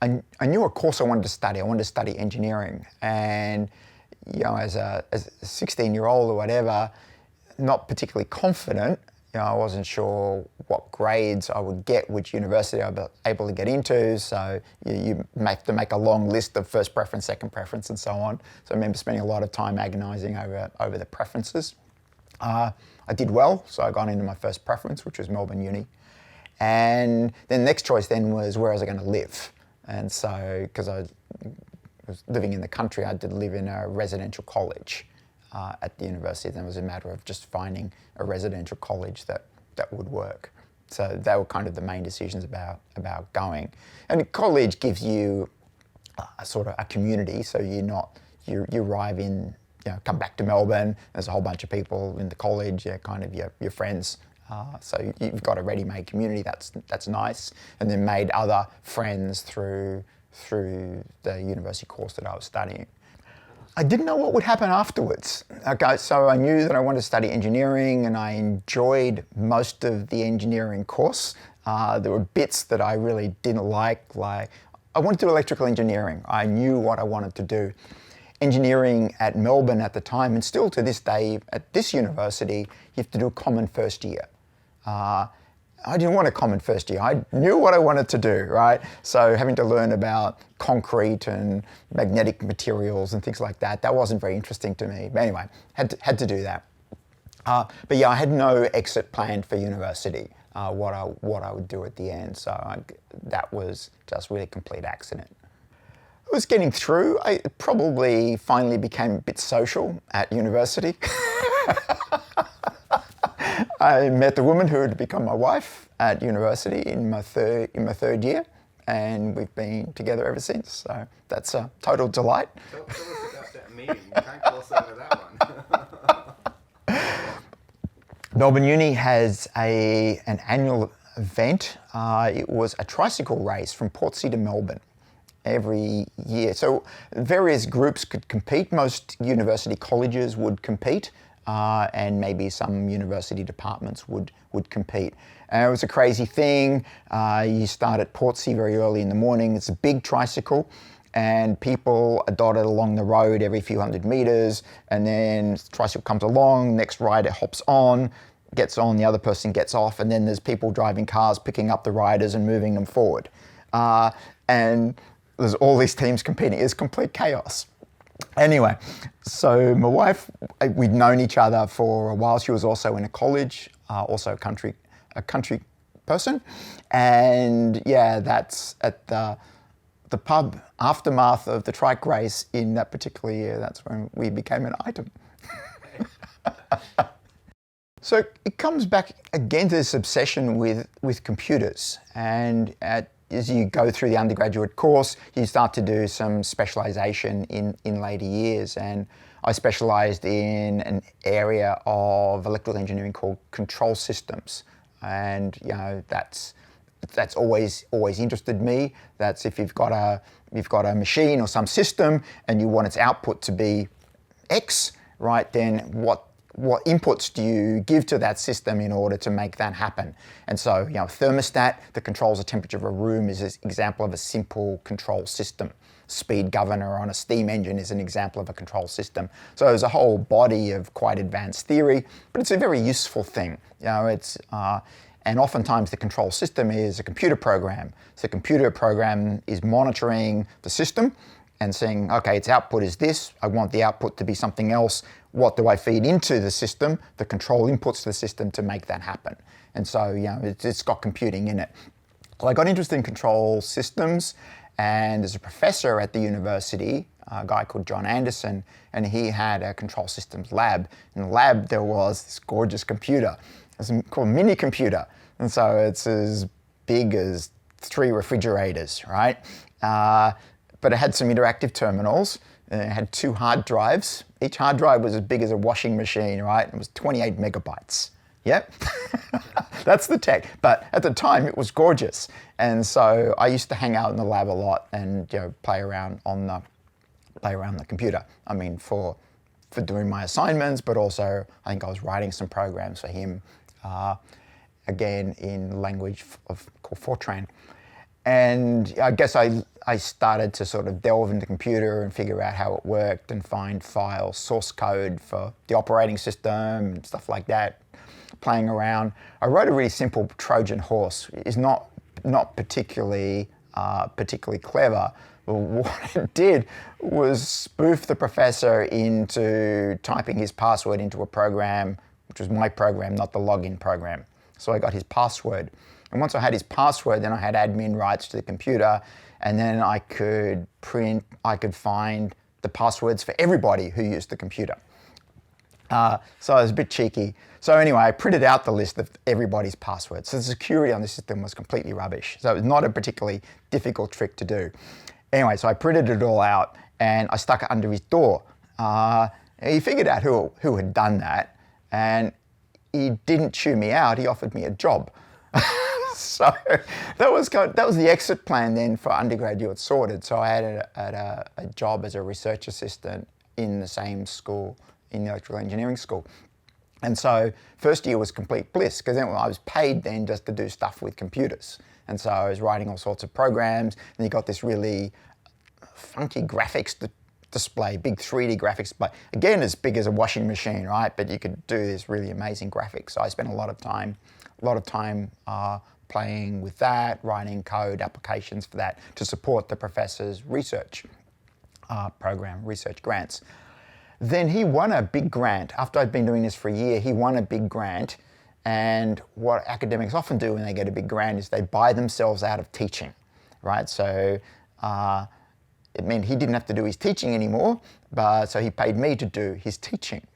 I knew a course I wanted to study. I wanted to study engineering, and as a 16-year-old or whatever, not particularly confident. I wasn't sure what grades I would get, which university I'd be able to get into. So you have to make a long list of first preference, second preference, and so on. So I remember spending a lot of time agonising over the preferences. I did well, so I got into my first preference, which was Melbourne Uni. And then the next choice then was where was I going to live? And so, because I was living in the country, I did live in a residential college at the university. Then it was a matter of just finding a residential college that would work. So they were kind of the main decisions about going. And college gives you a sort of a community, so you arrive in, come back to Melbourne, there's a whole bunch of people in the college, kind of your friends. So you've got a ready-made community, that's nice. And then made other friends through the university course that I was studying. I didn't know what would happen afterwards. Okay, so I knew that I wanted to study engineering, and I enjoyed most of the engineering course. There were bits that I really didn't like I wanted to do electrical engineering. I knew what I wanted to do. Engineering at Melbourne at the time, and still to this day at this university, you have to do a common first year. I didn't want a common first year. I knew what I wanted to do, right? So having to learn about concrete and magnetic materials and things like that wasn't very interesting to me. But anyway, had to do that. But yeah, I had no exit planned for university, what I would do at the end. So that was just really a complete accident. I was getting through. I probably finally became a bit social at university. I met the woman who would become my wife at university in my third year, and we've been together ever since. So that's a total delight. Tell us about that meeting. You can't gloss over that one. Melbourne Uni has an annual event. It was a tricycle race from Portsea to Melbourne every year. So various groups could compete. Most university colleges would compete. And maybe some university departments would compete. It was a crazy thing. You start at Portsea very early in the morning. It's a big tricycle, and people are dotted along the road every few hundred meters, and then the tricycle comes along, next rider hops on, gets on, the other person gets off, and then there's people driving cars, picking up the riders and moving them forward. And there's all these teams competing. It's complete chaos. Anyway, so my wife, we'd known each other for a while. She was also in a college, also a country person. And yeah, that's at the pub aftermath of the trike race in that particular year. That's when we became an item. So it comes back again to this obsession with computers. And as you go through the undergraduate course, you start to do some specialisation in later years. And I specialised in an area of electrical engineering called control systems. And that's always interested me. That's if you've got a machine or some system and you want its output to be X, right? Then what inputs do you give to that system in order to make that happen? And so, thermostat that controls the temperature of a room is an example of a simple control system. Speed governor on a steam engine is an example of a control system. So there's a whole body of quite advanced theory, but it's a very useful thing. And oftentimes the control system is a computer program. So the computer program is monitoring the system and saying, okay, its output is this, I want the output to be something else. What do I feed into the system, the control inputs to the system to make that happen? And so, it's got computing in it. So I got interested in control systems, and there's a professor at the university, a guy called John Anderson, and he had a control systems lab. In the lab, there was this gorgeous computer. It's called a mini computer. And so it's as big as 3 refrigerators, right? But it had some interactive terminals. It had 2 hard drives. Each hard drive was as big as a washing machine, right? It was 28 megabytes. Yep, that's the tech. But at the time, it was gorgeous. And so I used to hang out in the lab a lot and play around the computer. I mean, for doing my assignments, but also I think I was writing some programs for him, again in language called Fortran. And I guess I I started to sort of delve into the computer and figure out how it worked and find file source code for the operating system and stuff like that, playing around. I wrote a really simple Trojan horse. It's not particularly clever. But what it did was spoof the professor into typing his password into a program, which was my program, not the login program. So I got his password. And once I had his password, then I had admin rights to the computer, and then I could find the passwords for everybody who used the computer. So I was a bit cheeky. So anyway, I printed out the list of everybody's passwords. So the security on the system was completely rubbish. So it was not a particularly difficult trick to do. Anyway, so I printed it all out and I stuck it under his door. He figured out who had done that, and he didn't chew me out. He offered me a job. So that was the exit plan then for undergraduate sorted. So I had a job as a research assistant in the same school, in the electrical engineering school. And so first year was complete bliss, because then I was paid then just to do stuff with computers. And so I was writing all sorts of programs, and you got this really funky graphics display, big 3D graphics display. Again, as big as a washing machine, right? But you could do this really amazing graphics. So I spent a lot of time playing with that, writing code applications for that to support the professor's research program, research grants. Then he won a big grant. After I'd been doing this for a year, he won a big grant. And what academics often do when they get a big grant is they buy themselves out of teaching, right? So it meant he didn't have to do his teaching anymore, so he paid me to do his teaching.